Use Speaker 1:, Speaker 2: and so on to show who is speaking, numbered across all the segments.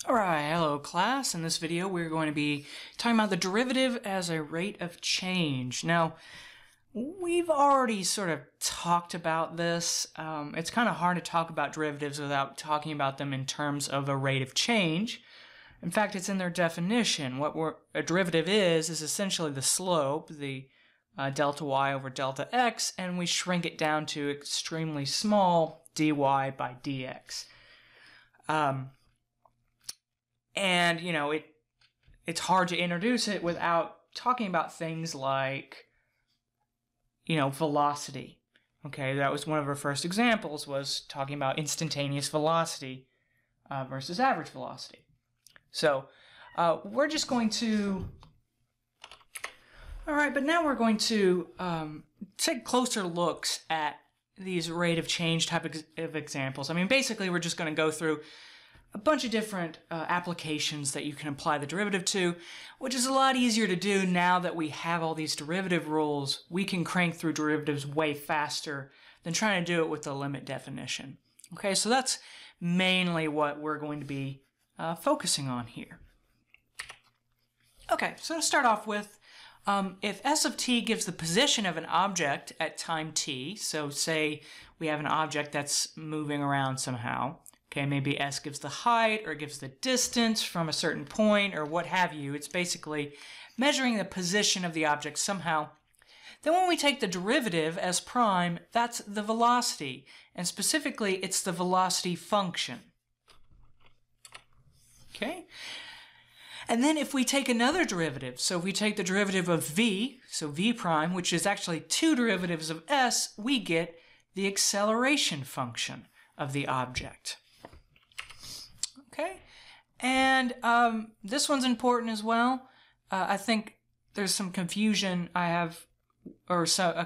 Speaker 1: Alright, hello class. In this video we're going to be talking about the derivative as a rate of change. Now, we've already sort of talked about this. It's kind of hard to talk about derivatives without talking about them in terms of a rate of change. In fact, it's in their definition. What a derivative is essentially the slope, the delta y over delta x, and we shrink it down to extremely small dy by dx. And, you know, it's hard to introduce it without talking about things like, you know, velocity. Okay, that was one of our first examples, was talking about instantaneous velocity versus average velocity. So we're just going to, all right, but now we're going to take closer looks at these rate of change type of examples. I mean, basically, we're just going to go through a bunch of different applications that you can apply the derivative to, which is a lot easier to do now that we have all these derivative rules. We can crank through derivatives way faster than trying to do it with the limit definition. Okay, so that's mainly what we're going to be focusing on here. Okay, so to start off with, if s of t gives the position of an object at time t, so say we have an object that's moving around somehow. Okay, maybe s gives the height or gives the distance from a certain point or what have you. It's basically measuring the position of the object somehow. Then when we take the derivative, s prime, that's the velocity. And specifically, it's the velocity function. Okay? And then if we take another derivative, so if we take the derivative of v, so v prime, which is actually two derivatives of s, we get the acceleration function of the object. Okay, and this one's important as well. I think there's some confusion a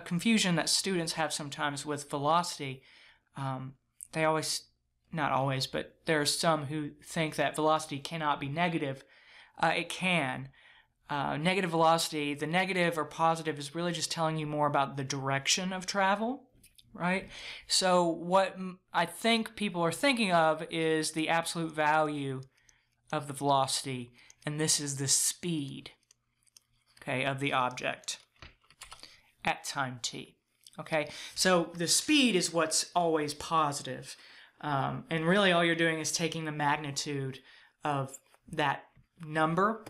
Speaker 1: confusion that students have sometimes with velocity. They always, not always, but there are some who think that velocity cannot be negative. It can. Negative velocity, the negative or positive is really just telling you more about the direction of travel. Right? So what I think people are thinking of is the absolute value of the velocity, and this is the speed, okay, of the object at time t. Okay, so the speed is what's always positive, and really all you're doing is taking the magnitude of that number.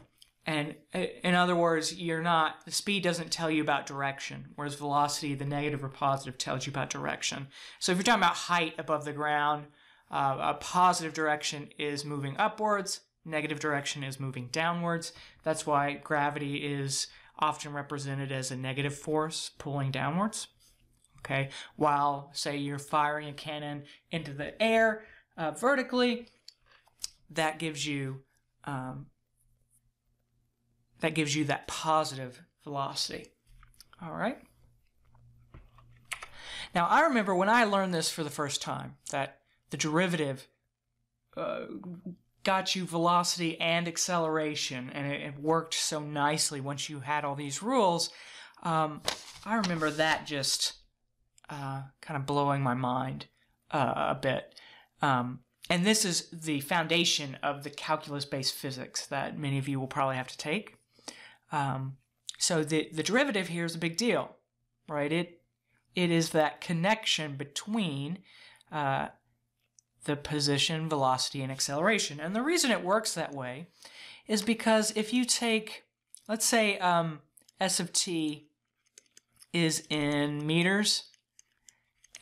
Speaker 1: And in other words, the speed doesn't tell you about direction, whereas velocity, the negative or positive, tells you about direction. So if you're talking about height above the ground, a positive direction is moving upwards, negative direction is moving downwards. That's why gravity is often represented as a negative force pulling downwards. Okay, while, say, you're firing a cannon into the air vertically, that gives you that positive velocity. All right. Now, I remember when I learned this for the first time, that the derivative got you velocity and acceleration, and it worked so nicely once you had all these rules. I remember that just kind of blowing my mind a bit. And this is the foundation of the calculus-based physics that many of you will probably have to take. So the derivative here is a big deal, right? It is that connection between the position, velocity, and acceleration. And the reason it works that way is because if you take, let's say s of t is in meters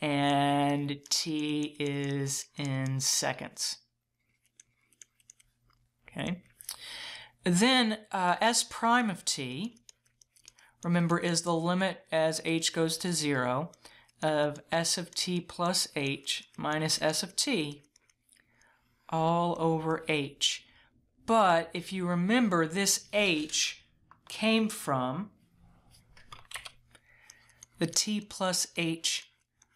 Speaker 1: and t is in seconds. Okay. Then s prime of t, remember, is the limit as h goes to 0 of s of t plus h minus s of t all over h. But if you remember, this h came from the t plus h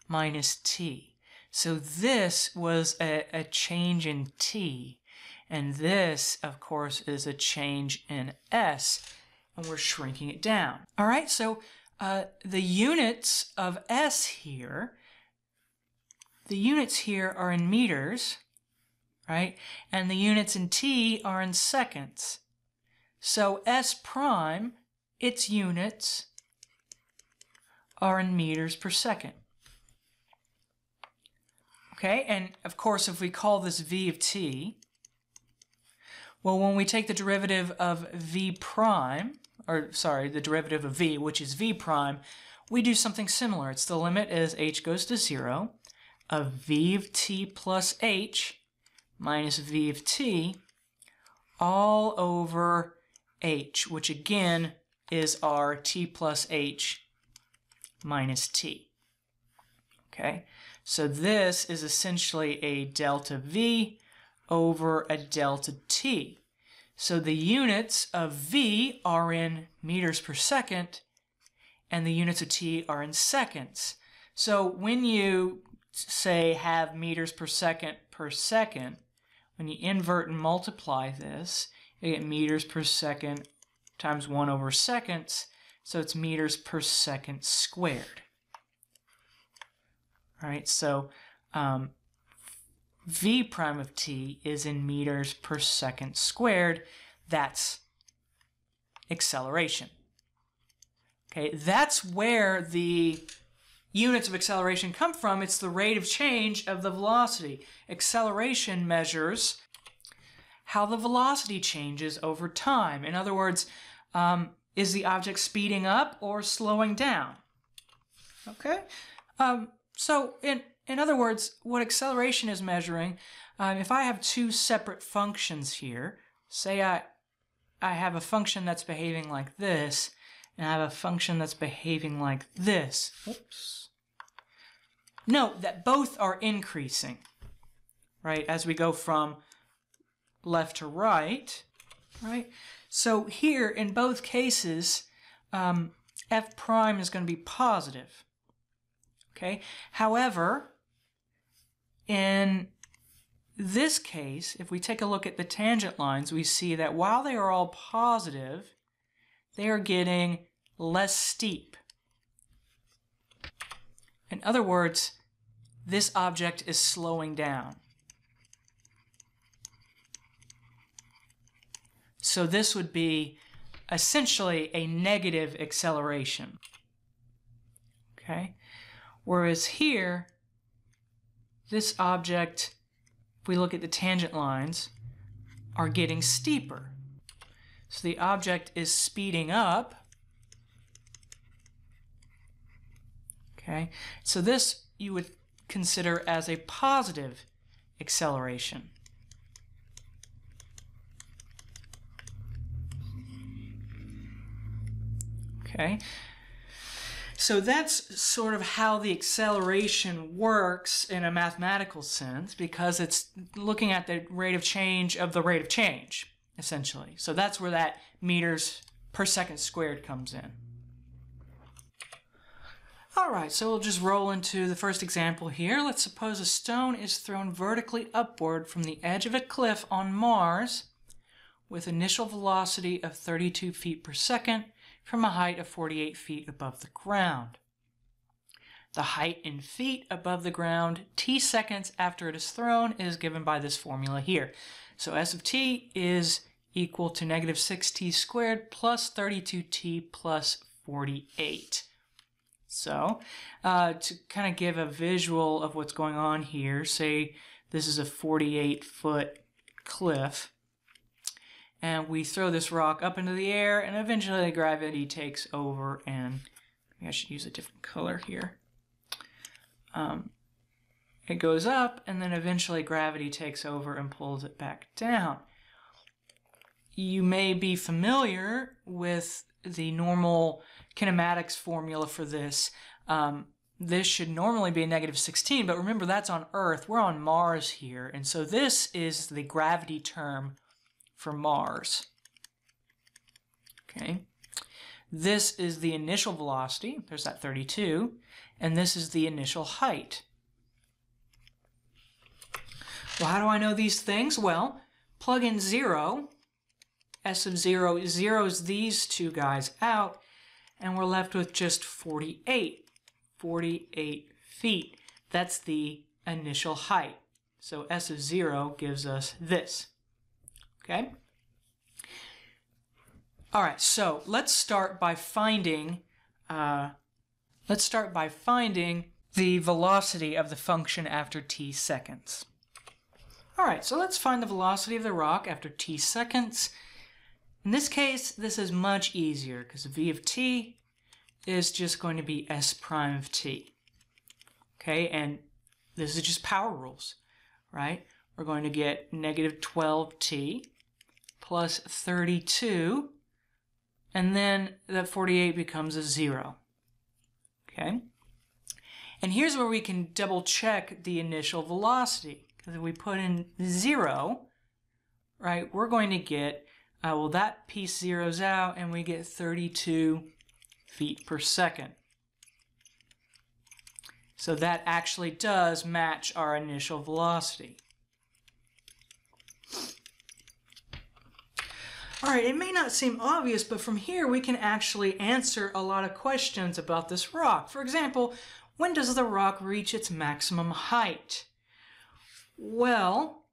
Speaker 1: minus t. So this was a change in t. And this, of course, is a change in s, and we're shrinking it down. All right, so the units of s here, the units here are in meters, right? And the units in t are in seconds. So s prime, its units are in meters per second. Okay, and of course if we call this v of t, well, when we take the derivative of v prime, or sorry, the derivative of v, which is v prime, we do something similar. It's the limit as h goes to 0 of v of t plus h minus v of t all over h, which again is our t plus h minus t. Okay, so this is essentially a delta v over a delta t. So the units of v are in meters per second, and the units of t are in seconds. So when you say have meters per second, when you invert and multiply this, you get meters per second times 1 over seconds, so it's meters per second squared. All right, so v prime of t is in meters per second squared. That's acceleration. Okay, that's where the units of acceleration come from. It's the rate of change of the velocity. Acceleration measures how the velocity changes over time. In other words, is the object speeding up or slowing down? Okay, so in other words, what acceleration is measuring, if I have two separate functions here, say I have a function that's behaving like this, and I have a function that's behaving like this. Oops. Note that both are increasing, right, as we go from left to right, right? So here, in both cases, f prime is going to be positive, okay? However, in this case, if we take a look at the tangent lines, we see that while they are all positive, they are getting less steep. In other words, this object is slowing down. So this would be essentially a negative acceleration. Okay? Whereas here, this object, if we look at the tangent lines, are getting steeper. So the object is speeding up. Okay? So this you would consider as a positive acceleration. Okay? So that's sort of how the acceleration works in a mathematical sense, because it's looking at the rate of change of the rate of change, essentially. So that's where that meters per second squared comes in. All right, so we'll just roll into the first example here. Let's suppose a stone is thrown vertically upward from the edge of a cliff on Mars with initial velocity of 32 feet per second from a height of 48 feet above the ground. The height in feet above the ground t seconds after it is thrown is given by this formula here. So s of t is equal to negative 6t squared plus 32t plus 48. So to kind of give a visual of what's going on here, say this is a 48-foot cliff, and we throw this rock up into the air, and eventually the gravity takes over, and maybe I should use a different color here. It goes up, and then eventually gravity takes over and pulls it back down. You may be familiar with the normal kinematics formula for this. This should normally be a negative 16, but remember that's on Earth. We're on Mars here, and so this is the gravity term for Mars. Okay. This is the initial velocity. There's that 32. And this is the initial height. Well, how do I know these things? Well, plug in 0. S of 0 zeroes these two guys out, and we're left with just 48. 48 feet. That's the initial height. So s of 0 gives us this. Okay? All right, so let's start by finding the velocity of the function after t seconds. All right, so let's find the velocity of the rock after t seconds. In this case, this is much easier because v of t is just going to be s prime of t. Okay, and this is just power rules, right? We're going to get negative 12t plus 32, and then that 48 becomes a 0. Okay? And here's where we can double check the initial velocity. Because if we put in 0, right, we're going to get, well, that piece zeroes out and we get 32 feet per second. So that actually does match our initial velocity. All right, it may not seem obvious, but from here we can actually answer a lot of questions about this rock. For example, when does the rock reach its maximum height? Well,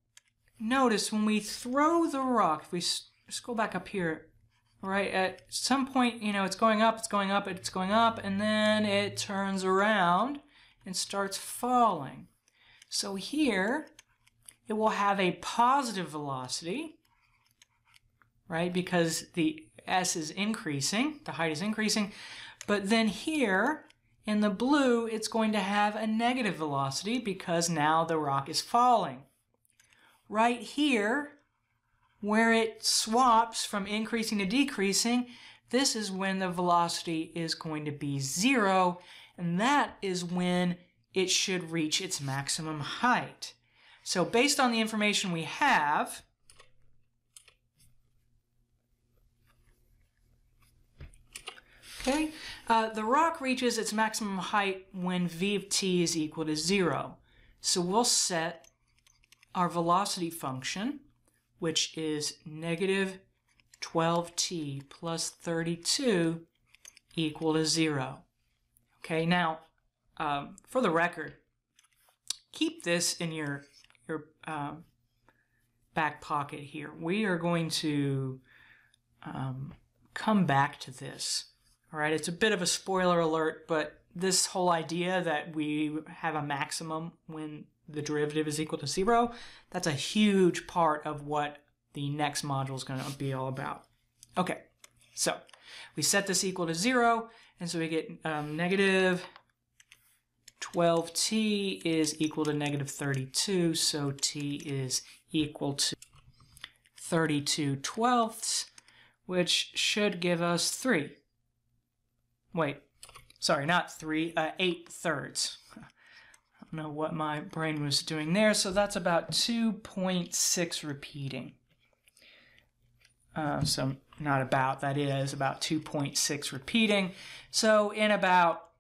Speaker 1: notice when we throw the rock, if we scroll back up here, right, at some point, you know, it's going up, it's going up, it's going up, and then it turns around and starts falling. So here, it will have a positive velocity, right, because the s is increasing, the height is increasing, but then here in the blue it's going to have a negative velocity because now the rock is falling. Right here, where it swaps from increasing to decreasing, this is when the velocity is going to be 0, and that is when it should reach its maximum height. So based on the information we have, okay, the rock reaches its maximum height when v of t is equal to 0. So we'll set our velocity function, which is negative 12t plus 32 equal to 0. Okay, now, for the record, keep this in your back pocket here. We are going to come back to this. All right, it's a bit of a spoiler alert, but this whole idea that we have a maximum when the derivative is equal to 0, that's a huge part of what the next module is going to be all about. Okay, so we set this equal to 0, and so we get negative 12t is equal to negative 32, so t is equal to 32 twelfths, which should give us 3. Wait, sorry, not 3, 8 thirds. I don't know what my brain was doing there, so that's about 2.6 repeating. So not about, that is about 2.6 repeating. So in about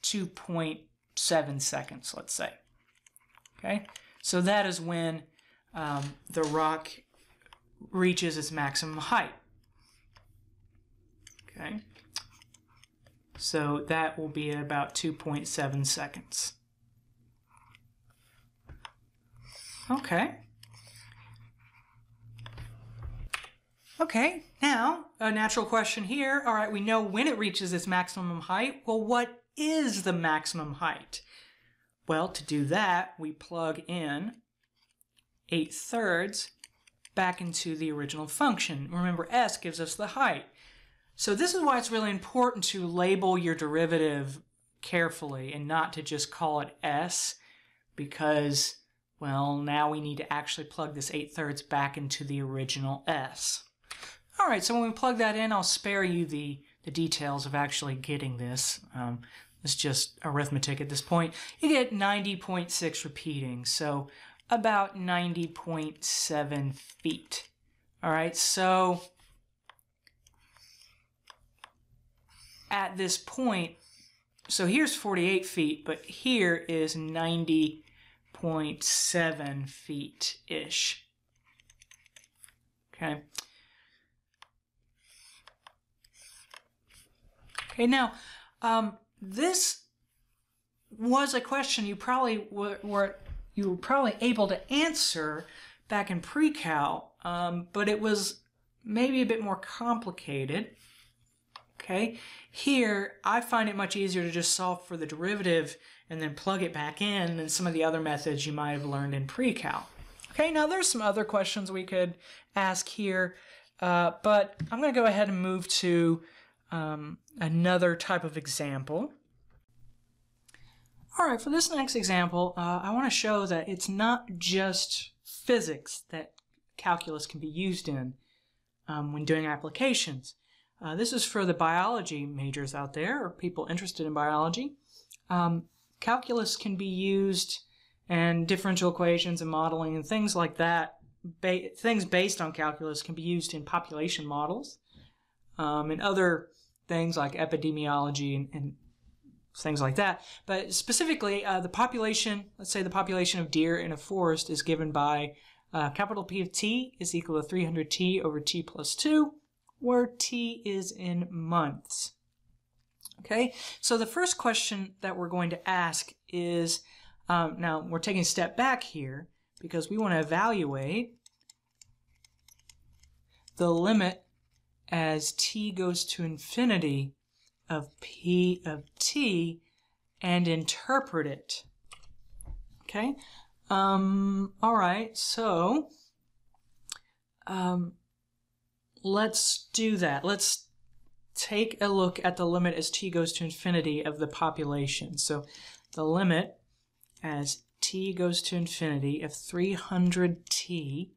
Speaker 1: 2.7 seconds, let's say. Okay, so that is when the rock reaches its maximum height. Okay, so that will be at about 2.7 seconds. Okay. Okay, now a natural question here. All right, we know when it reaches its maximum height. Well, what is the maximum height? Well, to do that, we plug in 8 thirds back into the original function. Remember, s gives us the height. So this is why it's really important to label your derivative carefully and not to just call it s, because, well, now we need to actually plug this 8 thirds back into the original s. All right, so when we plug that in, I'll spare you the details of actually getting this. It's just arithmetic at this point. You get 90.6 repeating, so about 90.7 feet. All right, so at this point, so here's 48 feet, but here is 90.7 feet-ish. Okay. Okay, now, this was a question you probably were you were probably able to answer back in pre-cal, but it was maybe a bit more complicated. Okay, here I find it much easier to just solve for the derivative and then plug it back in than some of the other methods you might have learned in pre-cal. Okay, now there's some other questions we could ask here, but I'm going to go ahead and move to another type of example. All right, for this next example, I want to show that it's not just physics that calculus can be used in when doing applications. This is for the biology majors out there, or people interested in biology. Calculus can be used, and differential equations and modeling and things like that, things based on calculus can be used in population models, and other things like epidemiology and things like that. But specifically, the population, let's say the population of deer in a forest is given by capital P of t is equal to 300t over t plus 2, where t is in months. Okay, so the first question that we're going to ask is, now we're taking a step back here because we want to evaluate the limit as t goes to infinity of p of t and interpret it. Okay, all right, so let's do that. Let's take a look at the limit as t goes to infinity of the population. So the limit as t goes to infinity of 300t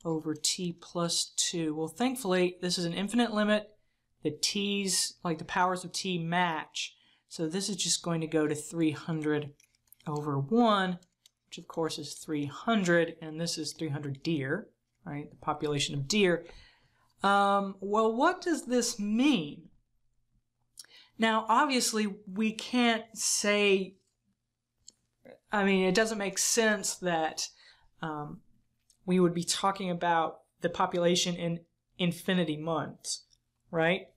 Speaker 1: over t plus 2. Well, thankfully, this is an infinite limit. The t's, like the powers of t, match. So this is just going to go to 300 over 1, which of course is 300, and this is 300 deer, right? The population of deer. Well, what does this mean? Now, obviously, we can't say, I mean, it doesn't make sense that we would be talking about the population in infinity months, right?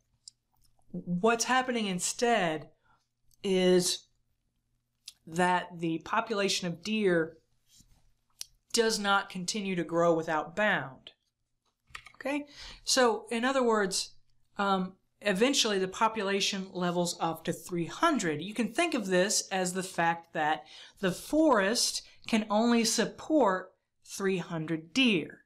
Speaker 1: What's happening instead is that the population of deer does not continue to grow without bound. Okay, so in other words, eventually the population levels up to 300. You can think of this as the fact that the forest can only support 300 deer,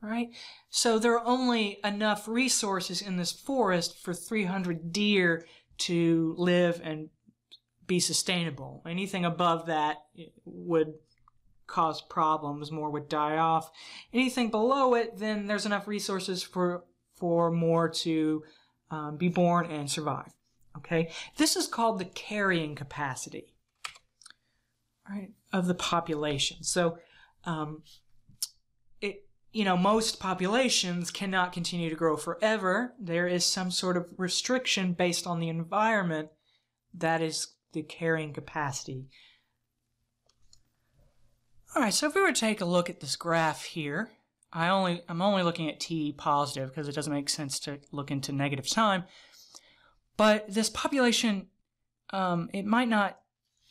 Speaker 1: right? So there are only enough resources in this forest for 300 deer to live and be sustainable. Anything above that would cause problems, more would die off. Anything below it, then there's enough resources for more to be born and survive. Okay, this is called the carrying capacity, right, of the population. So, most populations cannot continue to grow forever. There is some sort of restriction based on the environment. That is the carrying capacity. All right, so if we were to take a look at this graph here, I'm only looking at t positive because it doesn't make sense to look into negative time. But this population, it might not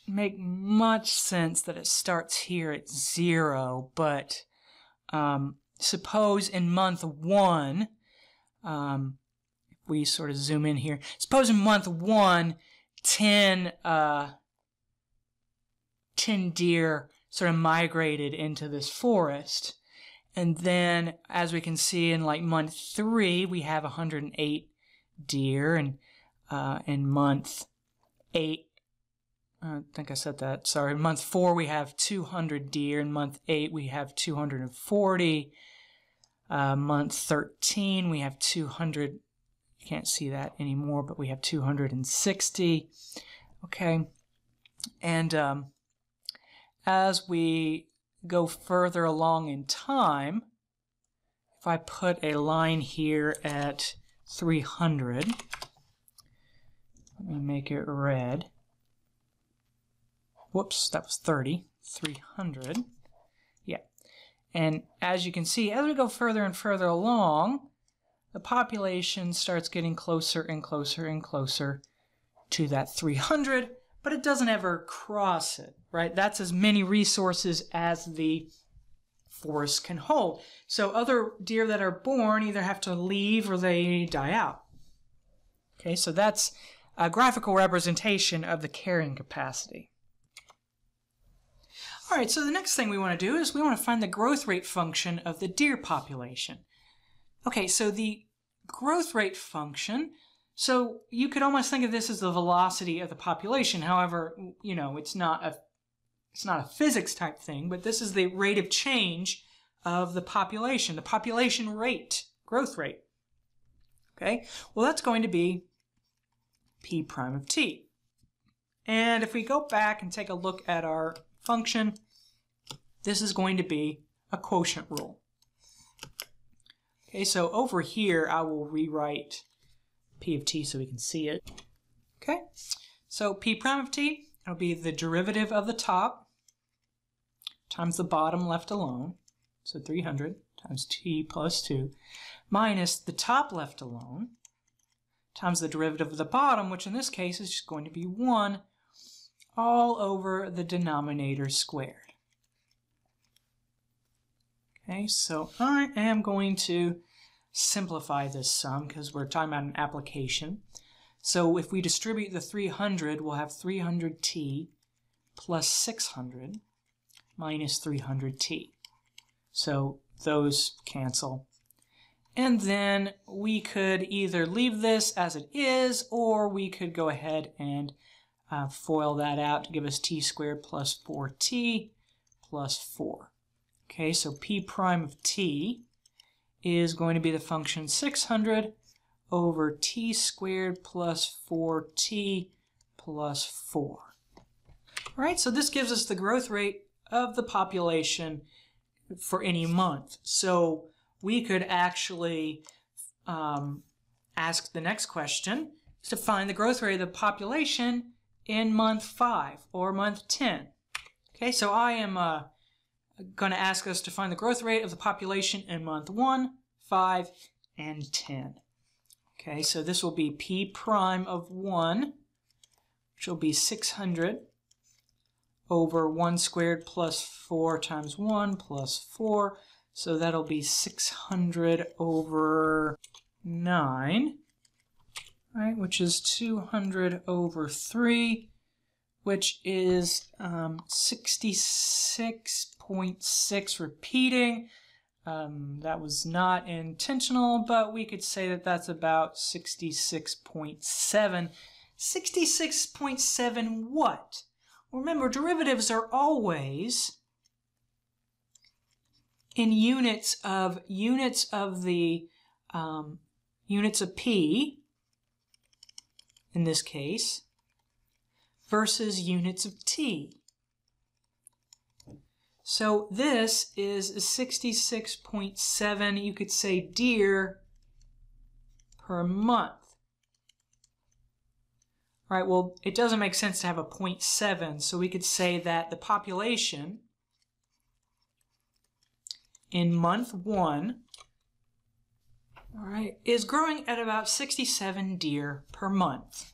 Speaker 1: make much sense that it starts here at 0, but suppose in month 1, if we sort of zoom in here, suppose in month 1, 10 deer sort of migrated into this forest. And then, as we can see in like month 3, we have 108 deer, and in month 8, I think I said that, sorry, in month 4 we have 200 deer, in month 8 we have 240, month 13 we have 200, you can't see that anymore, but we have 260, okay, and as we go further along in time, if I put a line here at 300, let me make it red. Whoops, that was 30. 300. Yeah. And as you can see, as we go further and further along, the population starts getting closer and closer and closer to that 300, but it doesn't ever cross it, right? That's as many resources as the forest can hold. So other deer that are born either have to leave or they die out. Okay, so that's a graphical representation of the carrying capacity. All right, so the next thing we want to do is we want to find the growth rate function of the deer population. Okay, so the growth rate function, so you could almost think of this as the velocity of the population. However, you know, it's not a physics type thing, but this is the rate of change of the population rate, growth rate. Okay, well that's going to be P prime of t. And if we go back and take a look at our function, this is going to be a quotient rule. Okay, so over here I will rewrite P of t so we can see it. Okay, so P prime of t, it'll be the derivative of the top times the bottom left alone, so 300 times t plus 2, minus the top left alone, times the derivative of the bottom, which in this case is just going to be 1, all over the denominator squared. Okay, so I am going to simplify this sum because we're talking about an application. So if we distribute the 300, we'll have 300t plus 600 minus 300t. So those cancel. And then we could either leave this as it is, or we could go ahead and FOIL that out to give us t squared plus 4t plus 4. Okay, so P prime of t is going to be the function 600 over t squared plus 4t plus 4. All right, so this gives us the growth rate of the population for any month. So we could actually ask the next question to find the growth rate of the population in month 5 or month 10. Okay, so I am going to ask us to find the growth rate of the population in month 1, 5, and 10. Okay, so this will be P prime of 1, which will be 600 over 1 squared plus 4 times 1 plus 4. So that'll be 600 over 9, right, which is 200 over 3, which is 66.6 repeating. That was not intentional, but we could say that that's about 66.7. 66.7 what? Remember, derivatives are always in units of the units of p, in this case, versus units of t. So this is 66.7, you could say, deer per month. All right, well, it doesn't make sense to have a 0.7, so we could say that the population in month 1, all right, is growing at about 67 deer per month.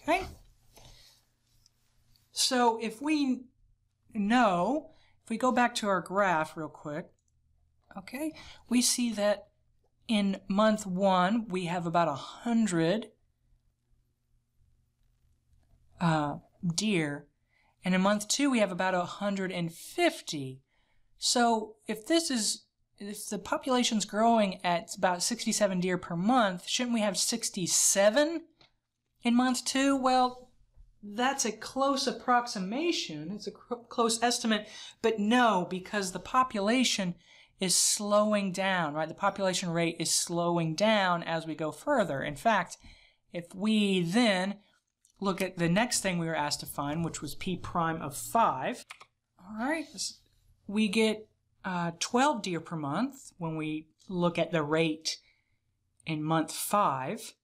Speaker 1: Okay? So if we know, if we go back to our graph real quick, okay, we see that in month 1 we have about 100 deer, and in month 2 we have about 150. So if the population's growing at about 67 deer per month, shouldn't we have 67 in month 2? Well, that's a close approximation. It's a close estimate, but no, because the population is slowing down, right? The population rate is slowing down as we go further. In fact, if we then look at the next thing we were asked to find, which was P prime of 5, all right, we get 12 deer per month when we look at the rate in month 5.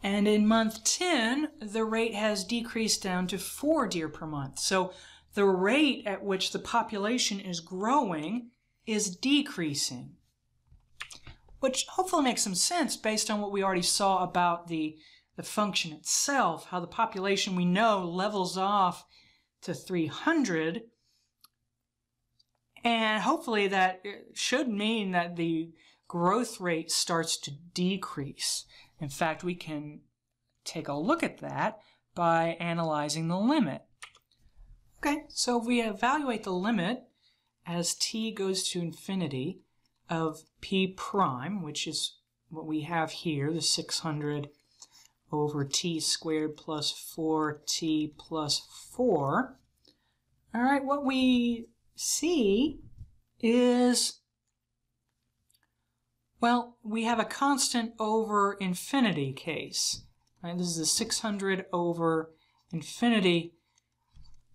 Speaker 1: And in month 10, the rate has decreased down to 4 deer per month. So the rate at which the population is growing is decreasing. which hopefully makes some sense based on what we already saw about the function itself, how the population we know levels off to 300. And hopefully that should mean that the growth rate starts to decrease. In fact, we can take a look at that by analyzing the limit. Okay, so if we evaluate the limit as t goes to infinity of p prime, which is what we have here, the 600 over t squared plus 4t plus 4. All right, what we see is, well, we have a constant over infinity case. Right? This is the 600 over infinity.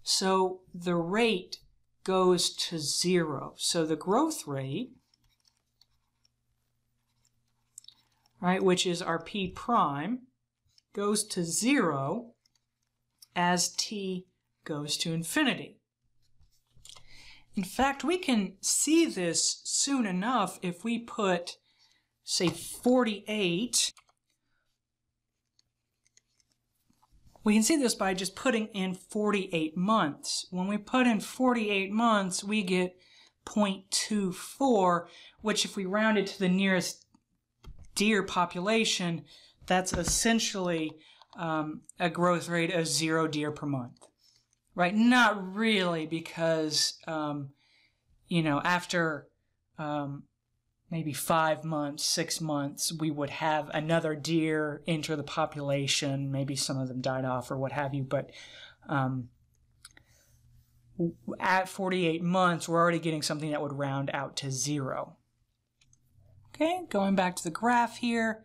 Speaker 1: So the rate goes to 0. So the growth rate, right, which is our p prime, goes to 0 as t goes to infinity. In fact, we can see this soon enough if we put, say, 48. We can see this by just putting in 48 months. When we put in 48 months, we get 0.24, which if we round it to the nearest deer population, that's essentially a growth rate of 0 deer per month. Right? Not really, because, you know, after maybe 5 months, 6 months, we would have another deer enter the population. Maybe some of them died off or what have you, but at 48 months, we're already getting something that would round out to 0. Okay, going back to the graph here,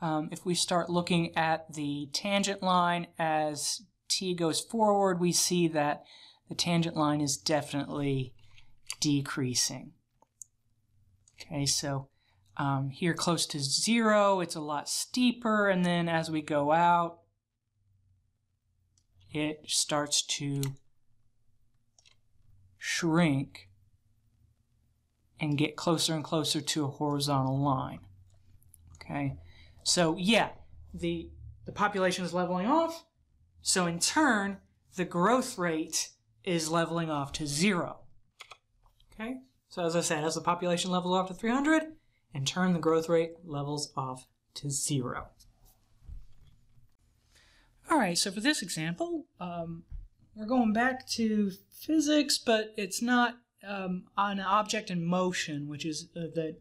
Speaker 1: if we start looking at the tangent line as t goes forward, we see that the tangent line is definitely decreasing. Okay, so here close to 0, it's a lot steeper, and then as we go out, it starts to shrink and get closer and closer to a horizontal line. Okay, so yeah, the population is leveling off. So in turn, the growth rate is leveling off to 0. Okay? So as I said, as the population levels off to 300, in turn the growth rate levels off to 0. All right, so for this example, we're going back to physics, but it's not on an object in motion, which is the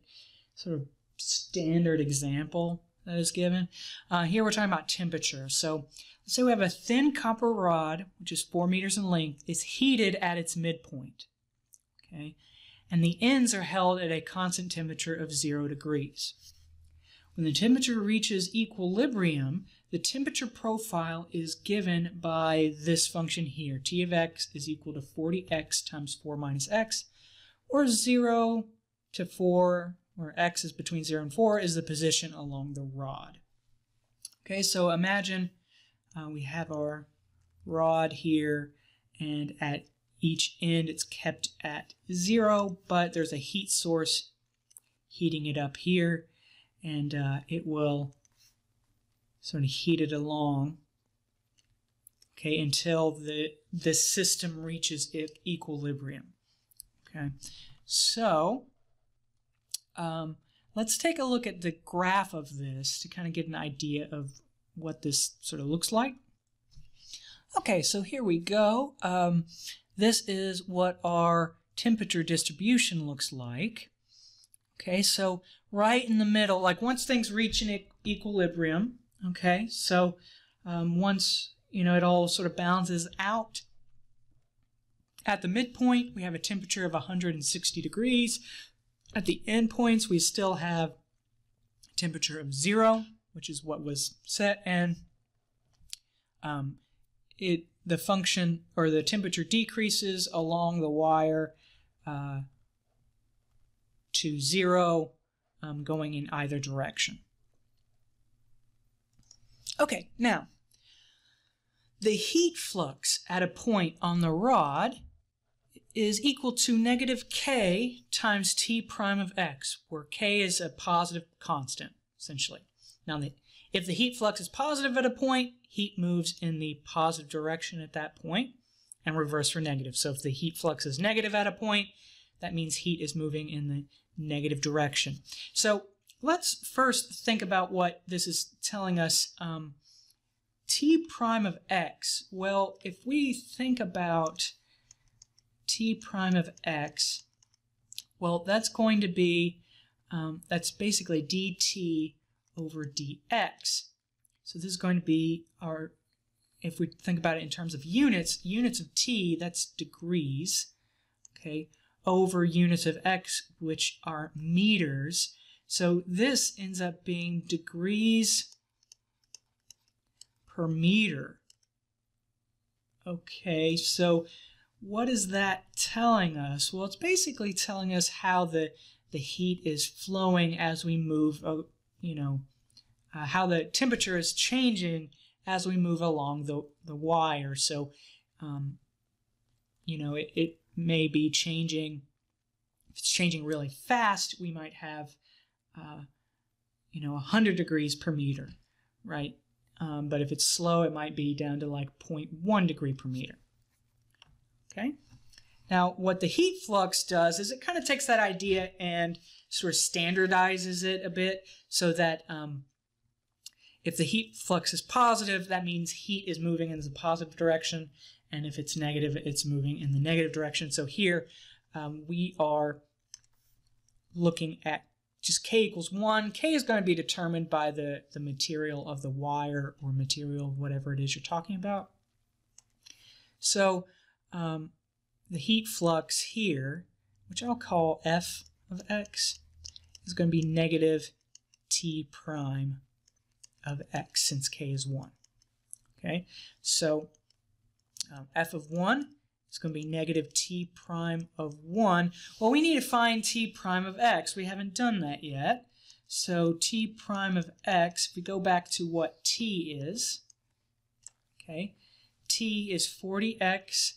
Speaker 1: sort of standard example that is given. Here we're talking about temperature. So let's say we have a thin copper rod, which is 4 meters in length. It's heated at its midpoint, okay? And the ends are held at a constant temperature of 0 degrees. When the temperature reaches equilibrium, the temperature profile is given by this function here. T of x is equal to 40x times 4 minus x, or 0 to 4, where x is between 0 and 4, is the position along the rod. Okay, so imagine we have our rod here, and at each end it's kept at 0, but there's a heat source heating it up here, and it will sort of heat it along, okay, until the system reaches equilibrium. Okay, so let's take a look at the graph of this to kind of get an idea of what this sort of looks like. Okay, so here we go. This is what our temperature distribution looks like. Okay, so right in the middle, like once things reach an equilibrium, okay, so once, you know, it all sort of balances out, at the midpoint we have a temperature of 160 degrees. At the endpoints we still have a temperature of 0, which is what was set, and the function, or the temperature, decreases along the wire to 0, going in either direction. Okay, now the heat flux at a point on the rod is equal to negative k times t prime of x, where k is a positive constant, essentially. Now, if the heat flux is positive at a point, heat moves in the positive direction at that point, and reverse for negative. So if the heat flux is negative at a point, that means heat is moving in the negative direction. So let's first think about what this is telling us. T prime of x, well, if we think about t prime of x, well, that's going to be, that's basically dt over dx. So this is going to be our, if we think about it in terms of units of t, that's degrees, okay, over units of x, which are meters. So this ends up being degrees per meter. Okay, so what is that telling us? Well, it's basically telling us how the heat is flowing as we move, how the temperature is changing as we move along the wire. So, it may be changing. If it's changing really fast, we might have, 100 degrees per meter, right? But if it's slow, it might be down to like 0.1 degree per meter. Okay. Now, what the heat flux does is it kind of takes that idea and sort of standardizes it a bit so that if the heat flux is positive, that means heat is moving in the positive direction, and if it's negative, it's moving in the negative direction. So here we are looking at just k equals 1. K is going to be determined by the material of the wire or material, whatever it is you're talking about. So the heat flux here, which I'll call f of x, is going to be negative t prime of x since k is 1. Okay, so f of 1 is going to be negative t prime of 1. Well, we need to find t prime of x. We haven't done that yet. So t prime of x, if we go back to what t is, okay, t is 40x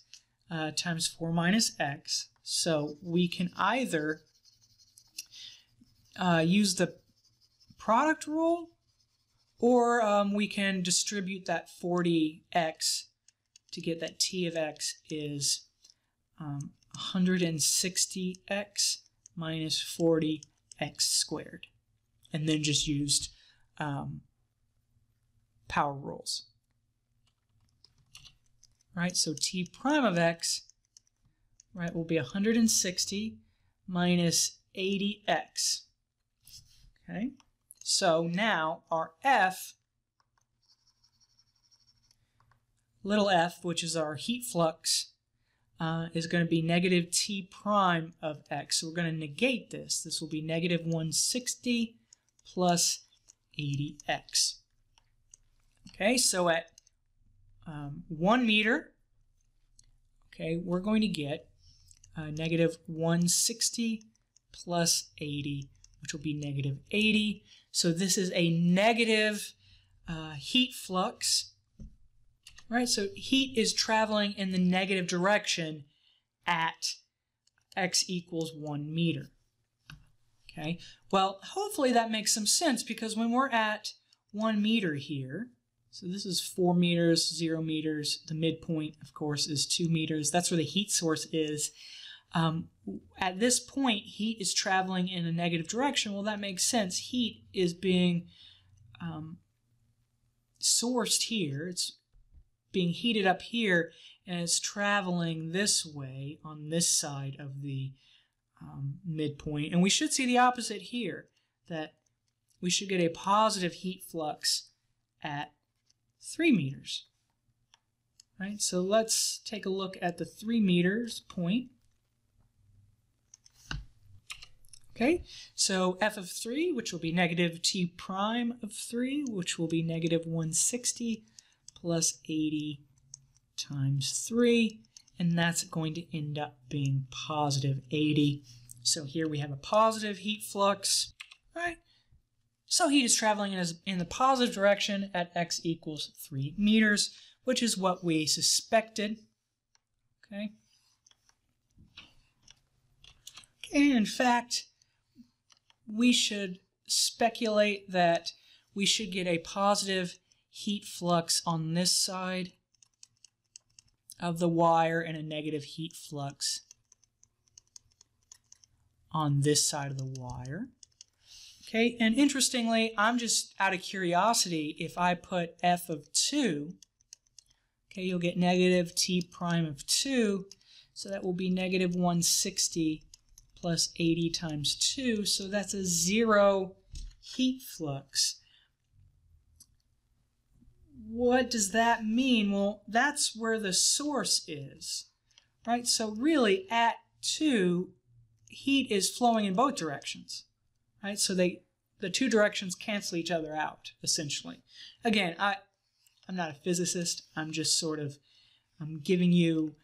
Speaker 1: times 4 minus x. So we can either use the product rule, or we can distribute that 40x to get that t of x is 160x minus 40x squared, and then just used power rules. Right, so t prime of x, right, will be 160 minus 80x. Okay, so now our f, little f, which is our heat flux, is going to be negative t prime of x. So we're going to negate this. This will be negative 160 plus 80x. Okay, so at 1 meter, okay, we're going to get negative 160 plus 80, which will be negative 80. So this is a negative heat flux. Right, so heat is traveling in the negative direction at x equals 1 meter. Okay, well, hopefully that makes some sense, because when we're at 1 meter here, so this is 4 meters, 0 meters, the midpoint, of course, is 2 meters. That's where the heat source is. At this point, heat is traveling in a negative direction. Well, that makes sense. Heat is being sourced here. It's being heated up here, and it's traveling this way on this side of the midpoint. And we should see the opposite here, that we should get a positive heat flux at 3 meters. Right, so let's take a look at the 3 meters point. Okay, so f of 3, which will be negative t prime of 3, which will be negative 160 plus 80 times 3, and that's going to end up being positive 80. So here we have a positive heat flux, right? So heat is traveling in the positive direction at x equals 3 meters, which is what we suspected, okay? And in fact, we should speculate that we should get a positive heat flux on this side of the wire and a negative heat flux on this side of the wire. Okay, and interestingly, I'm just out of curiosity, if I put f of 2, okay, you'll get negative t prime of 2, so that will be negative 160 plus 80 times 2, so that's a 0 heat flux. What does that mean? Well, that's where the source is, right? So really, at 2, heat is flowing in both directions, right? So the two directions cancel each other out, essentially. Again, I'm not a physicist. I'm just I'm giving you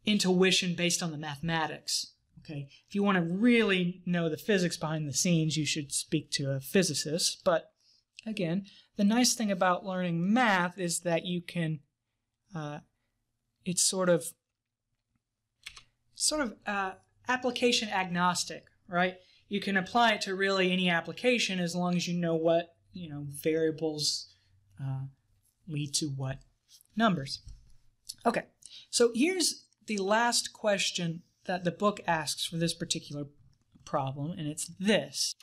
Speaker 1: intuition based on the mathematics. Okay, if you want to really know the physics behind the scenes, you should speak to a physicist. But again, the nice thing about learning math is that you can, it's sort of application agnostic, right? You can apply it to really any application as long as you know what, variables lead to what numbers. Okay, so here's the last question that the book asks for this particular problem, and it's this,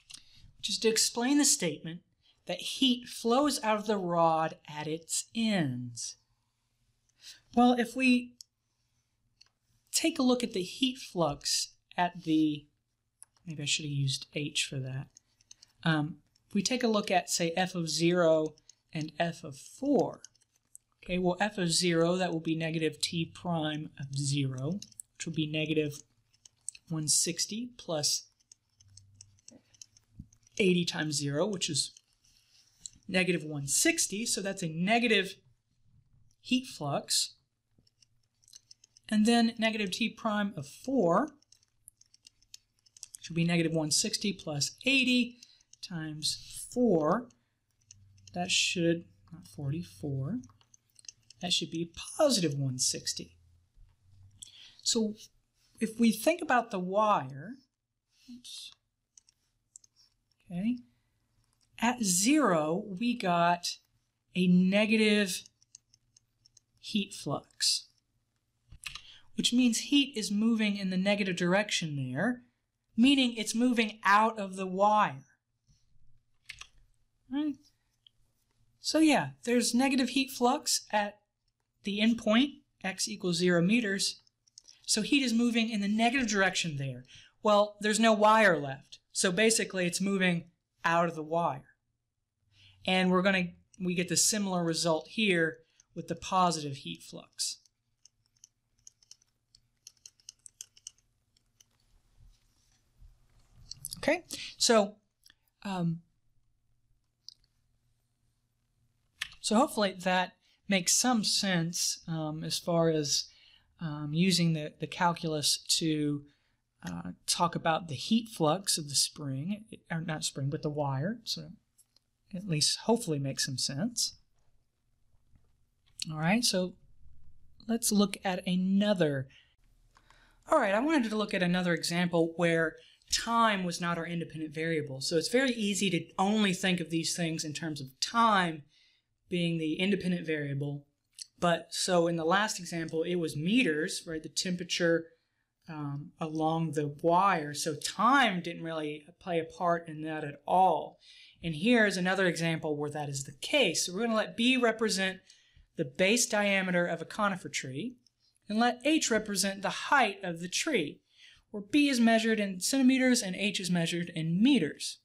Speaker 1: which is to explain the statement that heat flows out of the rod at its ends. Well, if we take a look at the heat flux at the, maybe I should have used H for that. If we take a look at, say, f of 0 and f of 4, okay, well, f of 0, that will be negative t prime of 0, which will be negative 160 plus 80 times 0, which is negative 160, so that's a negative heat flux. And then negative t prime of 4, which will be negative 160 plus 80 times 4. That should, not 44, that should be positive 160. So if we think about the wire, oops, okay, at 0 we got a negative heat flux, which means heat is moving in the negative direction there, meaning it's moving out of the wire. Right? So yeah, there's negative heat flux at the end point, x equals 0 meters. So heat is moving in the negative direction there. Well, there's no wire left. So basically it's moving out of the wire. And we get the similar result here with the positive heat flux. Okay, so hopefully that makes some sense as far as using the calculus to talk about the heat flux of the spring, or not spring, but the wire. So at least hopefully makes some sense. All right, so let's look at another. All right, I wanted to look at another example where time was not our independent variable. So it's very easy to only think of these things in terms of time being the independent variable. But so in the last example, it was meters, right? The temperature along the wire. So time didn't really play a part in that at all. And here's another example where that is the case. So we're going to let B represent the base diameter of a conifer tree, and let H represent the height of the tree, where B is measured in centimeters and H is measured in meters.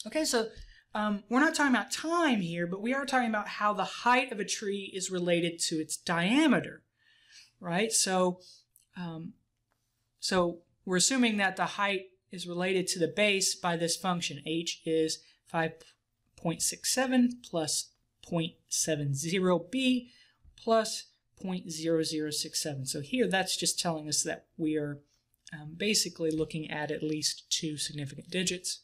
Speaker 1: Okay, so we're not talking about time here, but we are talking about how the height of a tree is related to its diameter, right? So, so we're assuming that the height is related to the base by this function. H is 5.67 plus 0.70b plus 0.0067. So here that's just telling us that we are basically looking at least two significant digits.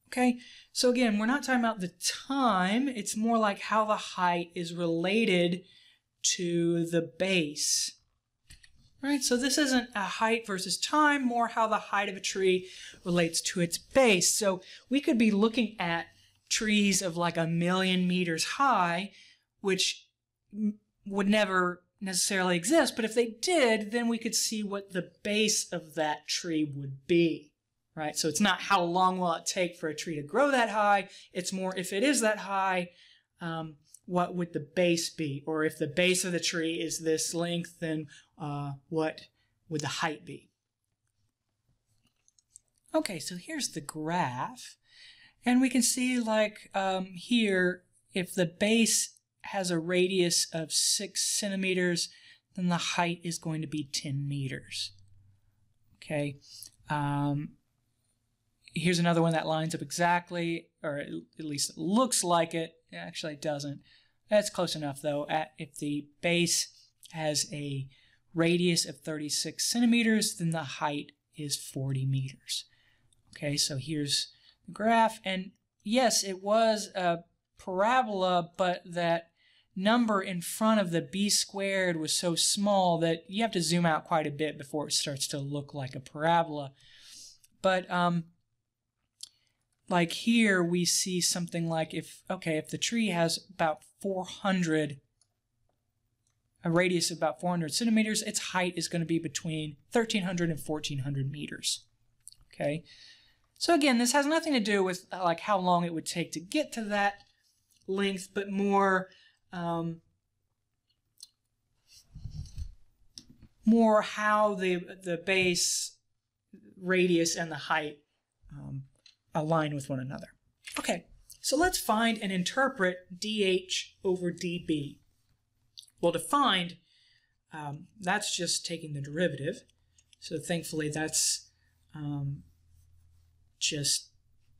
Speaker 1: Okay, so again, we're not talking about the time, it's more like how the height is related to the base. right? So this isn't a height versus time, more how the height of a tree relates to its base. So we could be looking at trees of like 1,000,000 meters high, which would never necessarily exist, but if they did, then we could see what the base of that tree would be, right? So it's not how long will it take for a tree to grow that high, it's more if it is that high, what would the base be? Or if the base of the tree is this length, then what would the height be? Okay, so here's the graph. And we can see like here, if the base has a radius of 6 centimeters, then the height is going to be 10 meters. Okay. Here's another one that lines up exactly, or at least it looks like it. Actually, it doesn't. That's close enough, though. If the base has a radius of 36 centimeters, then the height is 40 meters. Okay, so here's the graph. And yes, it was a parabola, but that number in front of the b squared was so small that you have to zoom out quite a bit before it starts to look like a parabola. But like here we see something like if the tree has about 400, a radius of about 400 centimeters, its height is going to be between 1,300 and 1,400 meters. Okay, so again, this has nothing to do with like how long it would take to get to that length, but more how the base, radius, and the height align with one another. Okay, so let's find and interpret dH over dB. Well, to find, that's just taking the derivative. So thankfully that's just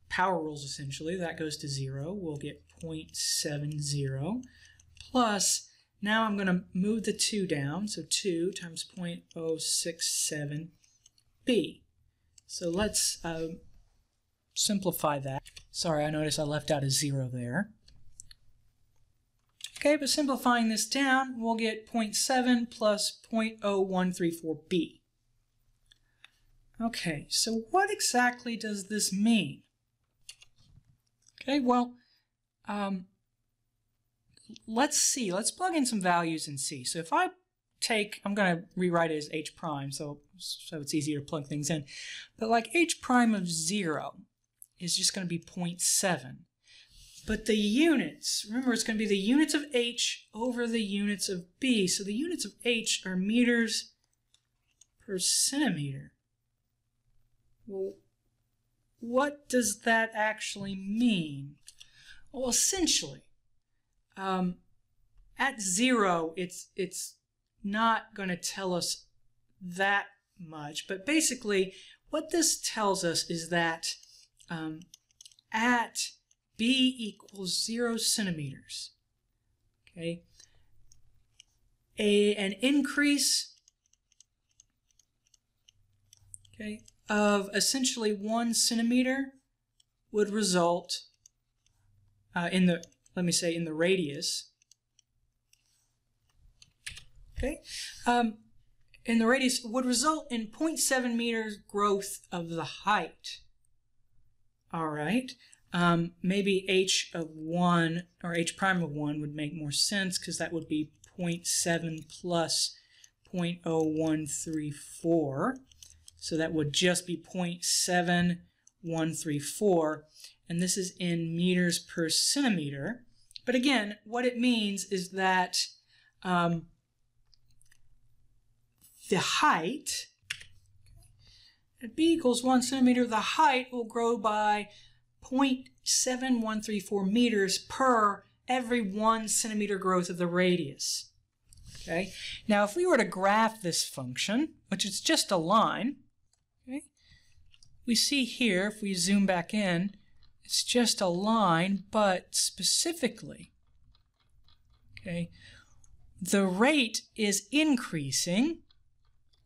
Speaker 1: power rules essentially. That goes to 0. We'll get 0.70 plus, now I'm going to move the 2 down, so 2 times 0.067b. So let's simplify that. Sorry, I noticed I left out a 0 there. Okay, but simplifying this down, we'll get 0.7 plus 0.0134b. Okay, so what exactly does this mean? Okay, well, let's see. Let's plug in some values and see. So if I take, I'm going to rewrite it as h prime, so it's easier to plug things in. But like h prime of 0 is just going to be 0.7. But the units, remember it's going to be the units of h over the units of b. So the units of h are meters per centimeter. Well, what does that actually mean? Well, essentially, at 0, it's not going to tell us that much. But basically, what this tells us is that at b equals 0 centimeters, okay, an increase, okay, of essentially 1 centimeter would result in the, let me say, in the radius, okay, in the radius would result in 0.7 meters growth of the height. All right, maybe h of 1 or h prime of 1 would make more sense because that would be 0.7 plus 0.0134. So that would just be 0.7134, and this is in meters per centimeter. But again, what it means is that the height, at b equals 1 centimeter, the height will grow by 0.7134 meters per every 1 centimeter growth of the radius. Okay. Now, if we were to graph this function, which is just a line, okay, we see here, if we zoom back in, it's just a line, but specifically, okay, the rate is increasing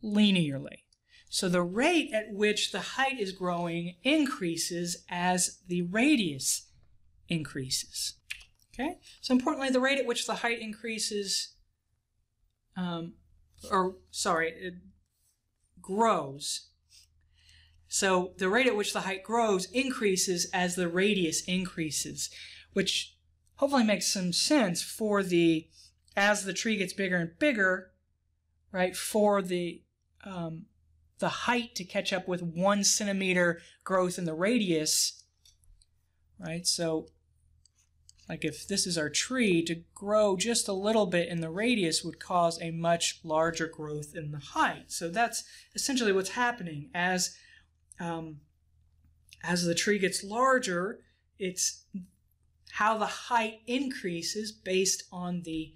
Speaker 1: linearly. So the rate at which the height is growing increases as the radius increases. Okay, so importantly, the rate at which the height increases it grows. So the rate at which the height grows increases as the radius increases, which hopefully makes some sense for as the tree gets bigger and bigger, right, for the height to catch up with 1 centimeter growth in the radius, right? So like if this is our tree, to grow just a little bit in the radius would cause a much larger growth in the height. So that's essentially what's happening. As the tree gets larger, it's how the height increases based on the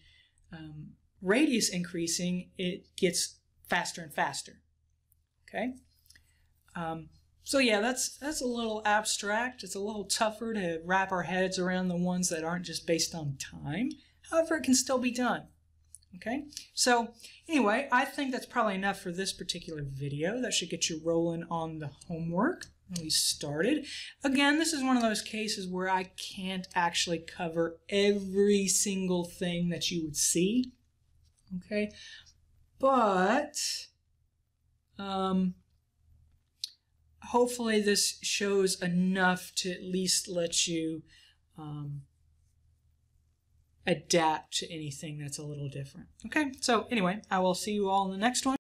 Speaker 1: radius increasing, it gets faster and faster. Okay? So yeah, that's a little abstract. It's a little tougher to wrap our heads around the ones that aren't just based on time. However, it can still be done. Okay? So anyway, I think that's probably enough for this particular video. That should get you rolling on the homework. We started. Again, this is one of those cases where I can't actually cover every single thing that you would see. Okay? But hopefully this shows enough to at least let you adapt to anything that's a little different. Okay, so anyway, I will see you all in the next one.